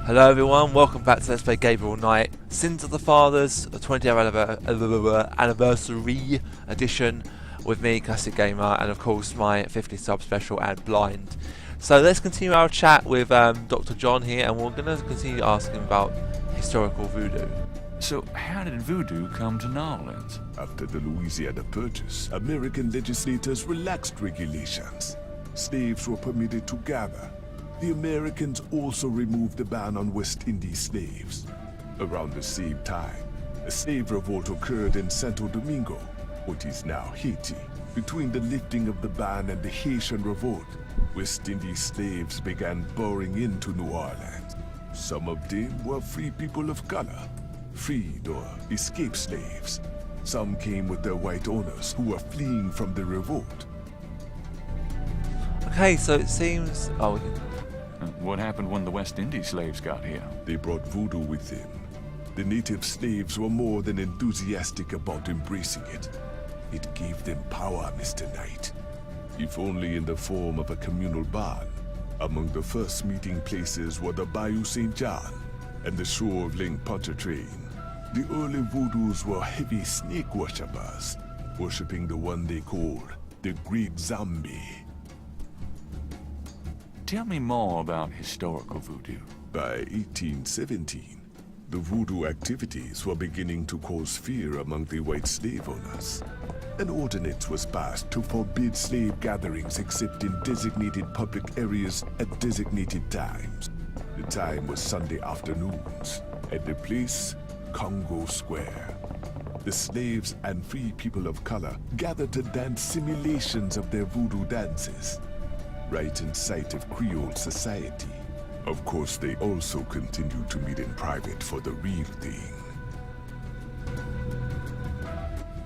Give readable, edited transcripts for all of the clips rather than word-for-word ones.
Hello everyone, welcome back to Let's Play Gabriel Knight, Sins of the Fathers, a 20th anniversary edition with me, Classic Gamer, and of course my 50 sub special and blind. So let's continue our chat with Dr. John here, and we're going to continue asking about historical voodoo. So how did voodoo come to New Orleans? After the Louisiana Purchase, American legislators relaxed regulations. Slaves were permitted to gather. The Americans also removed the ban on West Indies slaves. Around the same time, a slave revolt occurred in Santo Domingo, what is now Haiti. Between the lifting of the ban and the Haitian revolt, West Indies slaves began pouring into New Orleans. Some of them were free people of color, freed or escaped slaves. Some came with their white owners who were fleeing from the revolt. Okay, so it seems... What happened when the West Indies slaves got here? They brought voodoo with them. The native slaves were more than enthusiastic about embracing it. It gave them power, Mr. Knight. If only in the form of a communal bond. Among the first meeting places were the Bayou St. John and the shore of Lake Pontchartrain. The early voodoos were heavy snake worshippers, worshipping the one they called the Great Zombie. Tell me more about historical voodoo. By 1817, the voodoo activities were beginning to cause fear among the white slave owners. An ordinance was passed to forbid slave gatherings except in designated public areas at designated times. The time was Sunday afternoons, and the place, Congo Square. The slaves and free people of color gathered to dance simulations of their voodoo dances, right in sight of Creole society. Of course, they also continued to meet in private for the real thing.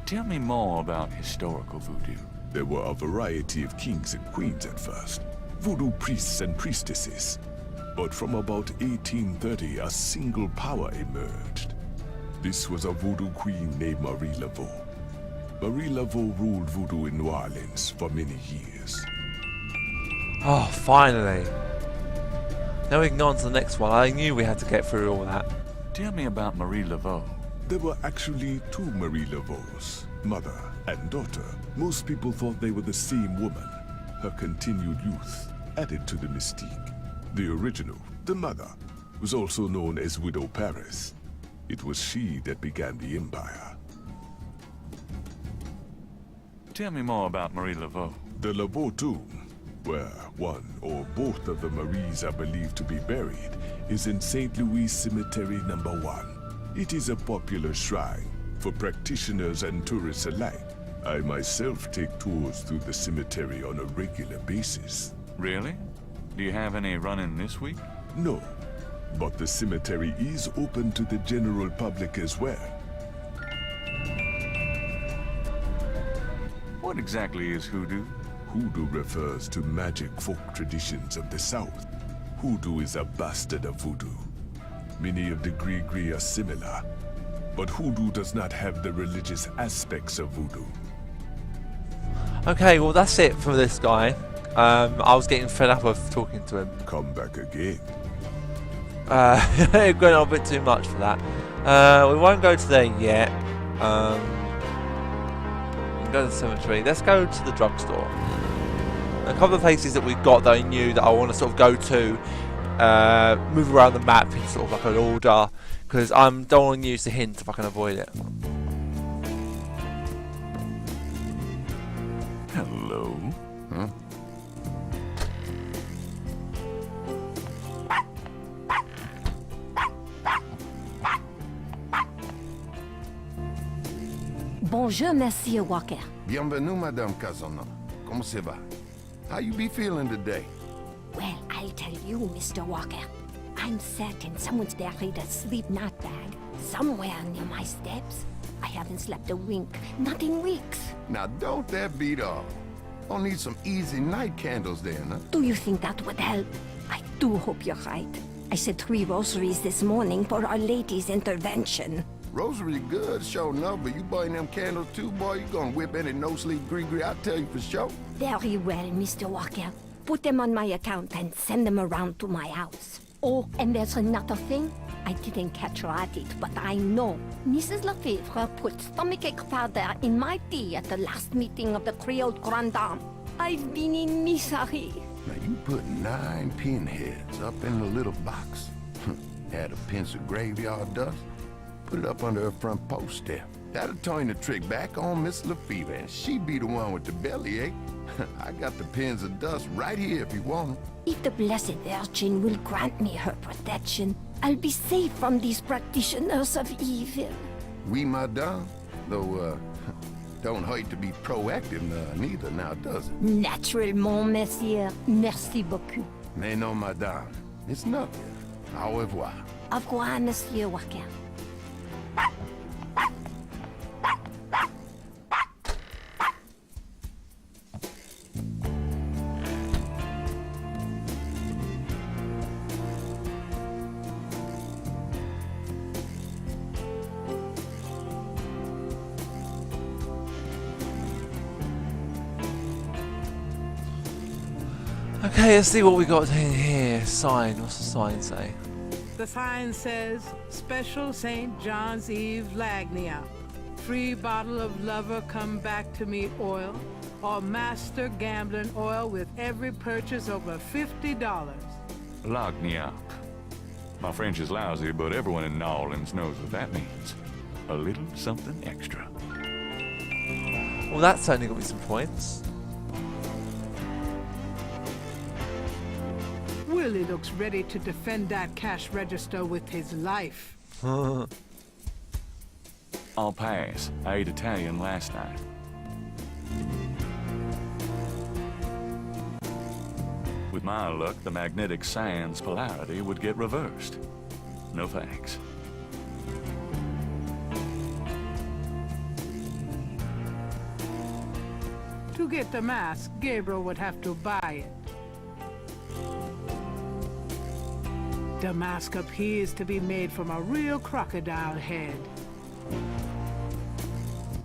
Tell me more about historical voodoo. There were a variety of kings and queens at first, voodoo priests and priestesses. But from about 1830, a single power emerged. This was a voodoo queen named Marie Laveau. Marie Laveau ruled voodoo in New Orleans for many years. Oh, finally. Now we can go on to the next one. I knew we had to get through all that. Tell me about Marie Laveau. There were actually two Marie Laveaus, mother and daughter. Most people thought they were the same woman. Her continued youth added to the mystique. The original, the mother, was also known as Widow Paris. It was she that began the empire. Tell me more about Marie Laveau. The Laveau tomb, where one or both of the Maries are believed to be buried, is in St. Louis Cemetery No. 1. It is a popular shrine for practitioners and tourists alike. I myself take tours through the cemetery on a regular basis. Really? Do you have any running this week? No, but the cemetery is open to the general public as well. What exactly is hoodoo? Hoodoo refers to magic folk traditions of the South. Hoodoo is a bastard of voodoo. Many of the Gris-Gris are similar, but hoodoo does not have the religious aspects of voodoo. Okay, well that's it for this guy. I was getting fed up of talking to him. Come back again. It went on a bit too much for that. We won't go to there yet. We can go to the cemetery. Let's go to the drugstore. A couple of places that we've got that I knew that I want to sort of go to, move around the map in sort of like an order, because I don't want to use the hint if I can avoid it. Hello? Huh? Bonjour, Monsieur Walker. Bienvenue, Madame Casona. Comment ça va? How you be feeling today? Well, I'll tell you, Mr. Walker. I'm certain someone's buried a sleep knot bag somewhere near my steps. I haven't slept a wink, not in weeks. Now don't that beat all. I'll need some easy night candles then, huh? Do you think that would help? I do hope you're right. I said 3 rosaries this morning for Our Lady's intervention. Rosary good, sure enough, but you buying them candles too, boy, you gonna whip any no-sleep Gris-Gris, I'll tell you for sure. Very well, Mr. Walker. Put them on my account and send them around to my house. Oh, and there's another thing. I didn't catch her at it, but I know. Mrs. Lefebvre put stomachache powder in my tea at the last meeting of the Creole Grand Dame. I've been in misery. Now you put 9 pinheads up in the little box. Add a pinch of graveyard dust. Put it up under her front post there. That'll turn the trick back on Miss Lefebvre, and she be the one with the bellyache. I got the pins of dust right here if you want 'em. If the Blessed Virgin will grant me her protection, I'll be safe from these practitioners of evil. Oui, madame. Though, don't hurt to be proactive neither now, does it? Naturellement, monsieur. Merci beaucoup. Mais non, madame. It's nothing. Au revoir. Au revoir, monsieur Walker. Okay, let's see what we got in here. Sign. What's the sign say? The sign says, Special St. John's Eve Lagnia. Free bottle of Lover Come Back to Me oil, or Master Gambling oil with every purchase over $50. Lagnia. My French is lousy, but everyone in New Orleans knows what that means. A little something extra. Well, that's only got me some points. Willie looks ready to defend that cash register with his life. I'll pass. I ate Italian last night. With my luck, the magnetic science polarity would get reversed. No thanks. To get the mask, Gabriel would have to buy it. The mask appears to be made from a real crocodile head.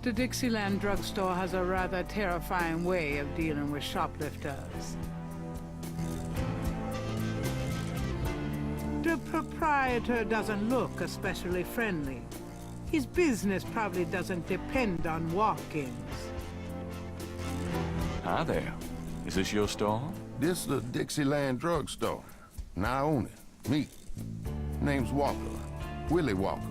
The Dixieland drugstore has a rather terrifying way of dealing with shoplifters. The proprietor doesn't look especially friendly. His business probably doesn't depend on walk-ins. Hi there. Is this your store? This is the Dixieland drugstore, and I own it. Me. Name's Walker. Willie Walker.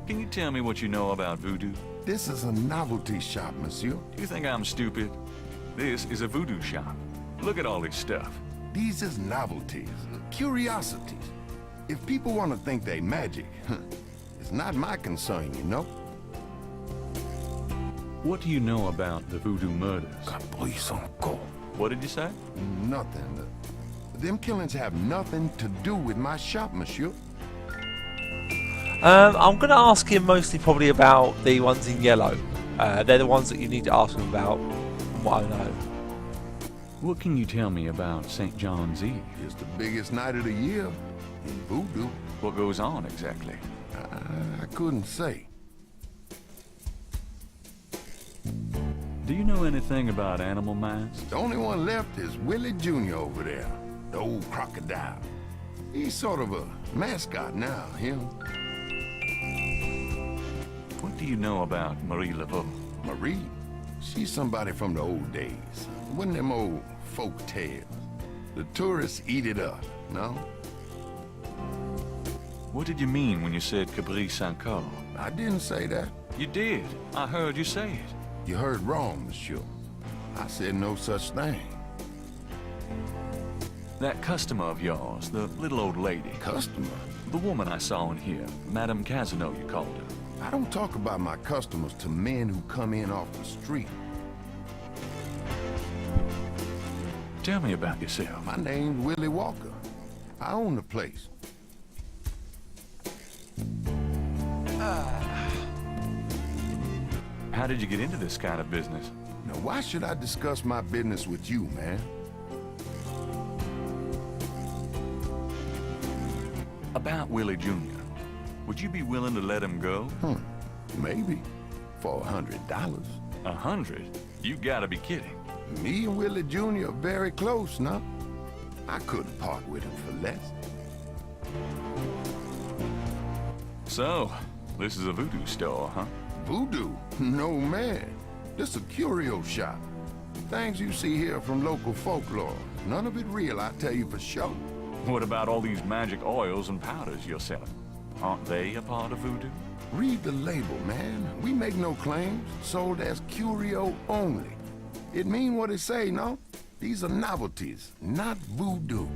Can you tell me what you know about voodoo? This is a novelty shop, monsieur. Do you think I'm stupid? This is a voodoo shop. Look at all this stuff. These is novelties, curiosities. If people want to think they magic, it's not my concern, you know? What do you know about the voodoo murders? What did you say? Nothing. Them killings have nothing to do with my shop, monsieur. I'm going to ask him mostly probably about the ones in yellow. They're the ones that you need to ask him about, from what I know. What can you tell me about St. John's Eve? It's the biggest night of the year in voodoo. What goes on exactly? I couldn't say. Do you know anything about animal masks? The only one left is Willie Jr. over there, the old crocodile. He's sort of a mascot now, him. What do you know about Marie Laveau? Marie, she's somebody from the old days. One of them old folk tales. The tourists eat it up, no? What did you mean when you said Cabri Saint-Cor? I didn't say that. You did. I heard you say it. You heard wrong, monsieur. I said no such thing. That customer of yours, the little old lady. Customer? The woman I saw in here, Madame Casino, you called her. I don't talk about my customers to men who come in off the street. Tell me about yourself. My name's Willie Walker. I own the place. How did you get into this kind of business? Now, why should I discuss my business with you, man? About Willie Jr. Would you be willing to let him go? Maybe. For $100. 100? You gotta be kidding. Me and Willie Jr. are very close now. I couldn't part with him for less. So, this is a voodoo store, huh? Voodoo? No, man. This a curio shop. Things you see here from local folklore. None of it real, I tell you for sure. What about all these magic oils and powders you're selling? Aren't they a part of voodoo? Read the label, man. We make no claims. Sold as curio only. It mean what it say, no? These are novelties, not voodoo.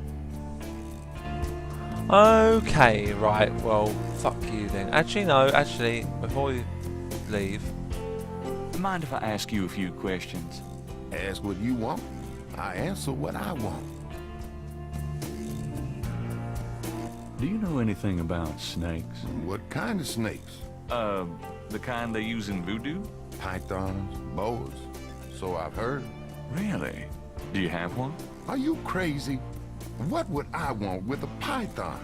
Okay, right, well, fuck you then. Actually, no, actually, before we leave... Mind if I ask you a few questions? Ask what you want. I answer what I want. Do you know anything about snakes? What kind of snakes? The kind they use in voodoo? Pythons, boas. So I've heard. Really? Do you have one? Are you crazy? What would I want with a python?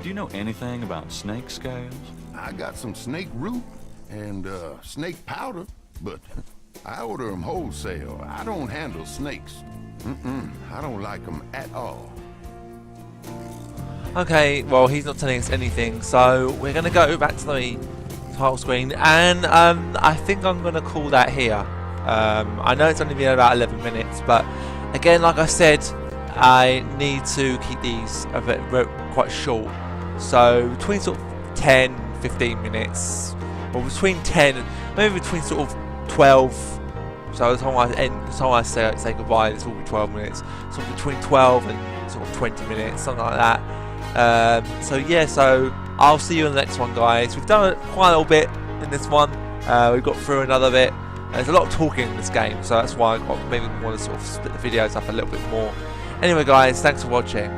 Do you know anything about snake scales? I got some snake root and snake powder, but I order them wholesale. I don't handle snakes. I don't like them at all. Okay, well, he's not telling us anything, so we're going to go back to the title screen, and I think I'm going to call that here. I know it's only been about 11 minutes, but again, like I said, I need to keep these a bit quite short. So between sort of 10, 15 minutes, or between 10 and maybe between sort of 12. So the time I say goodbye, this will be 12 minutes. So between 12 and sort of 20 minutes, something like that. So yeah, so I'll see you in the next one, guys. We've done quite a little bit in this one. We've got through another bit. There's a lot of talking in this game, so that's why I maybe want to sort of split the videos up a little bit more. Anyway, guys, thanks for watching.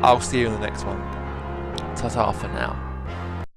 I'll see you in the next one. Ta-ta for now.